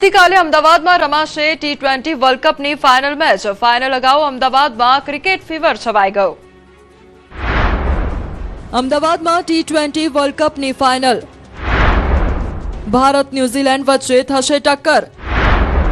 આવતીકાલે અમદાવાદમાં રમાશે ટી20 વર્લ્ડ કપની ફાઇનલ મેચ। ફાઇનલ અગાઉ અમદાવાદમાં ક્રિકેટ ફીવર છવાઈ ગયો। અમદાવાદમાં ટી20 વર્લ્ડ કપની ફાઇનલ ભારત ન્યૂઝીલેન્ડ વચ્ચે થશે ટક્કર।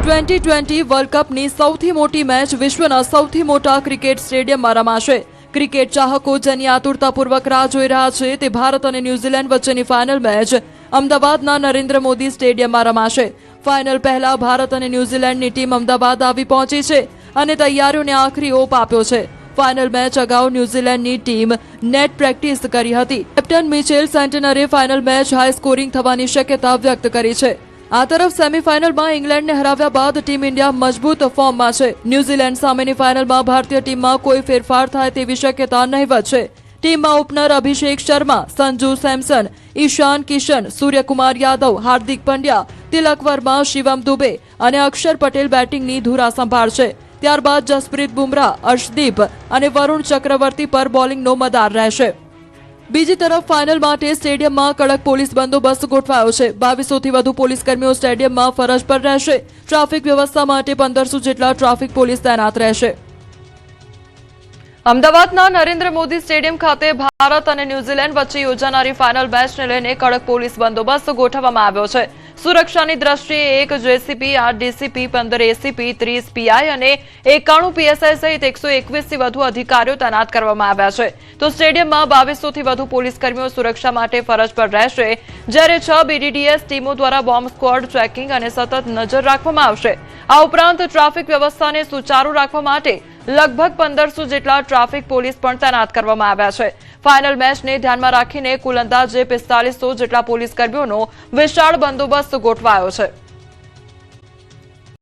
2020 વર્લ્ડ કપની સૌથી મોટી મેચ વિશ્વના સૌથી મોટા ક્રિકેટ સ્ટેડિયમમાં રમાશે। ક્રિકેટ ચાહકો જેની આતુરતાપૂર્વક રાહ જોઈ રહ્યા છે તે ભારત અને ન્યૂઝીલેન્ડ વચ્ચેની ફાઇનલ મેચ અમદાવાદના નરેન્દ્ર મોદી સ્ટેડિયમમાં રમાશે। ફાઇનલ પહેલા ભારત અને ન્યૂઝીલેન્ડની ટીમ અમદાવાદ આવી પહોંચી છે અને તૈયારીઓને આખરી ઓપ આપ્યો છે। ફાઇનલ મેચ અગાઉ ન્યૂઝીલેન્ડની ટીમ નેટ પ્રેક્ટિસ કરી હતી। કેપ્ટન મિચેલ સેન્ટનરે ફાઇનલ મેચ હાઈ સ્કોરિંગ થવાની શક્યતા વ્યક્ત કરી છે। આ તરફ સેમીફાઇનલમાં ઇંગ્લેન્ડને હરાવ્યા બાદ ટીમ ઇન્ડિયા મજબૂત ફોર્મમાં છે। ન્યૂઝીલેન્ડ સામેની ફાઇનલમાં ભારતીય ટીમમાં કોઈ ફેરફાર થાય તેવી શક્યતા નહીવત છે। ટીમમાં ઓપનર અભિષેક શર્મા, સંજુ સેમસન, ઈશાન કિશન, સૂર્યકુમાર યાદવ, હાર્દિક પંડ્યા, તિલક વર્મા, શિવમ દુબે અને અક્ષર પટેલ બેટિંગની ધુરા સંભાળશે। ત્યારબાદ જસપ્રીત બુમરાહ, અર્શદીપ અને વરુણ ચક્રવર્તી પર બોલિંગનો મદાર રહેશે। બીજી તરફ ફાઇનલ માટે સ્ટેડિયમમાં કડક પોલીસ બંદોબસ્ત ગોઠવાયો છે। 2200થી વધુ પોલીસકર્મીઓ સ્ટેડિયમમાં ફરજ પર રહેશે। ટ્રાફિક વ્યવસ્થા માટે 1500 જેટલા ટ્રાફિક પોલીસ તૈનાત રહેશે। અમદાવાદના નરેન્દ્ર મોદી સ્ટેડિયમ ખાતે ભારત અને ન્યૂઝીલેન્ડ વચ્ચે યોજાનારી ફાઇનલ મેચને લઈને કડક પોલીસ બંદોબસ્ત ગોઠવવામાં આવ્યો છે। સુરક્ષાની દ્રષ્ટિએ 1 જેસીપી, 8 ડીસીપી, 15 એસીપી, 30 પીઆઈ અને 91 પીએસઆઈ સહિત 121થી વધુ અધિકારીઓ તૈનાત કરવામાં આવ્યા છે। તો સ્ટેડિયમમાં 2200થી વધુ પોલીસકર્મીઓ સુરક્ષા માટે ફરજ પર રહેશે, જ્યારે 6 બીડીડીએસ ટીમો દ્વારા બોમ્બ સ્ક્વોડ, ચેકિંગ અને સતત નજર રાખવામાં આવશે। આ ઉપરાંત ટ્રાફિક વ્યવસ્થાને સુચારુ રાખવા માટે લગભગ 1500 જેટલા ટ્રાફિક પોલીસ પણ તૈનાત કરવામાં આવ્યા છે। ફાઇનલ મેચને ધ્યાનમાં રાખીને કુલ અંદાજે 4500 જેટલા પોલીસકર્મીઓનો વિશાળ બંદોબસ્ત ગોઠવાયો છે।